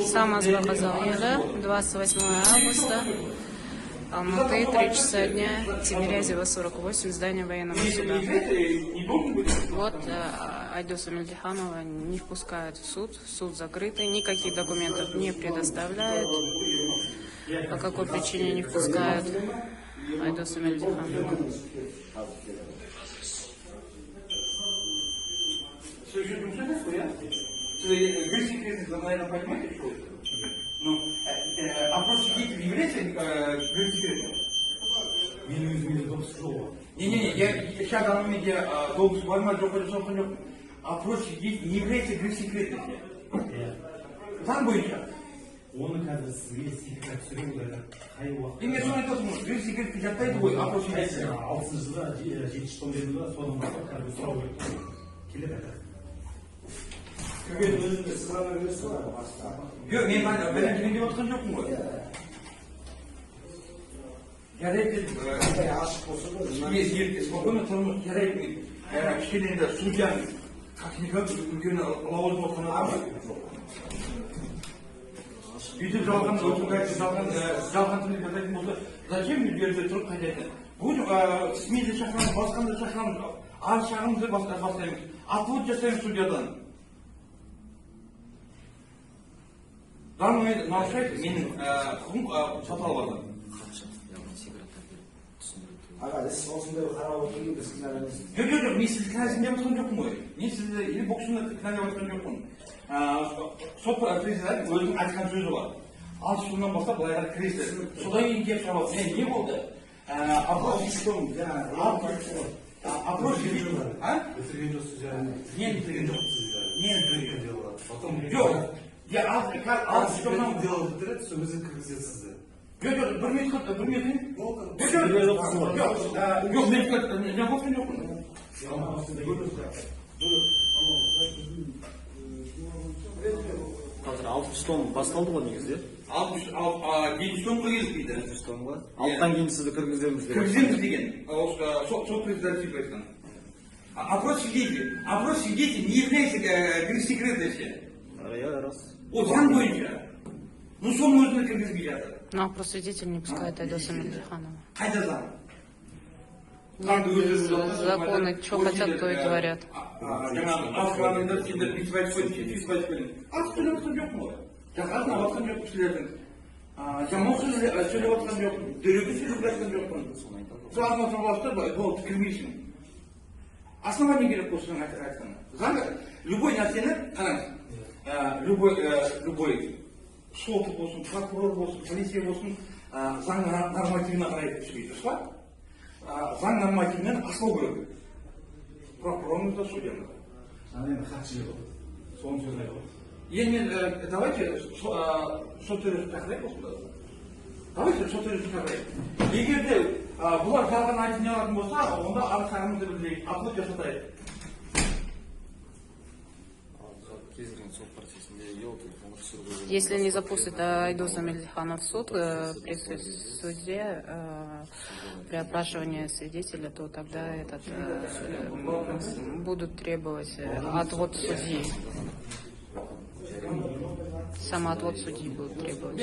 Самозва Базалиева, 28 августа, Алматы, 3 часа дня, Тимирязева, 48, здание военного суда. Вот Айдоса Мельдиханова не впускают в суд закрытый, никаких документов не предоставляет. По какой причине не впускают Айдоса Мельдиханова? Наверное, понимаете, что это? Ну, опрос свидетелей является секретом? Не-не-не, я сейчас на момент долго спормать, опрос свидетелей не является секретом. Там будет сейчас. Onun kadrisi секрет sürüyorlar. И мне sonra айтасың, грек секретті жаттайды ғой, опрос свидетелей. 6 жылда 7 том берді ба, содан бастап кәдімгі сұрау келеді. Күйген өзінде сызғана бересің ба? Жоқ, мен келген деп отқан жоқпын ғой. Жарайды, ашық болса спокойно тұрмыз, жарайды, кішкене енді судьяның техникалық үлкен лауазым отқан адам. Бүйтіп жалған түрде жасайтын болса, зачем жерде тұрып қайтады? Бұл СМИді шақырамыз, басқанда шақырамыз, арыз шағымызды бастаймыз, отвод жасаймыз судьядан. Заң нарушает менің құқығым сатып алады. Аға, сіз осындай қарап отырмын, біз кінәлаймыз. Жоқ, мен сізді кінәлісін деп отқан жоқпын ғой. Мен сізді боксында кінәлеп отқан жоқпын. Сот президент өзінің айтқан сөзі бар. 6 жылдан бастап былайға кіресіз. Содан кейін кеп шабады. Не болды? Опрос бітірген жоқсыз яғни. Не бітірген жоқ? Жоқ. Дело бітіреді, сол кезде кіргізесіздер. Жоқ, бір минут. Жоқ, мен боксен жоқпын. Қазір 60 том басталды ғой негізі. 70 томға келдік дейді. 70 томға. Алттан кейін сізді кіргіземіз деген. Кіргіземіз деген. Сот президент айтқан. Опрос свидетелей не является секретом вообще. Раз. О, заң бойынша. Ну, соның өзіне кіргізбей жатыр. Но опрос свидетелей не пускает Айдоса Мельдиханова. Қайда заң? Законы, что хотят, то и творят. Жаңағы авторларында сендер бүйтіп айтып қойдың. Ақ сөйлеп отқан жоқпын ғой. Жақатын алып жоқ кісілердің. Жаман сөйлеп отқан жоқпын. Дөрекі сөйлеп жатқан жоқпын. Сұрағына тұрғыластыр, болды, кірмейсің. Основание керек болсын айтқан. Заң, любой нәрсені, қараңыз, любой сот болсын, прокурор болсын, полиция болсын, заң нормативіне қарай түспейді, дұрыс па? Заң нормативінен аспау керек. Прокурорымыз да, судьямыз да. Енді хатшылық болды. Соның сөзін айтып. Енді, давайте сот төресін шақырайық осында. Давайте сот төресін шақырайық. Егер де бұлар жалған айтып не алатын болса, онда арыз шағымызды білдірейік, отвод жасатайық. Если не запустит Айдоса Мельдиханова в суд, при суде, при опрашивании свидетеля, то тогда будут требовать отвод судьи. Самоотвод судьи будут требовать.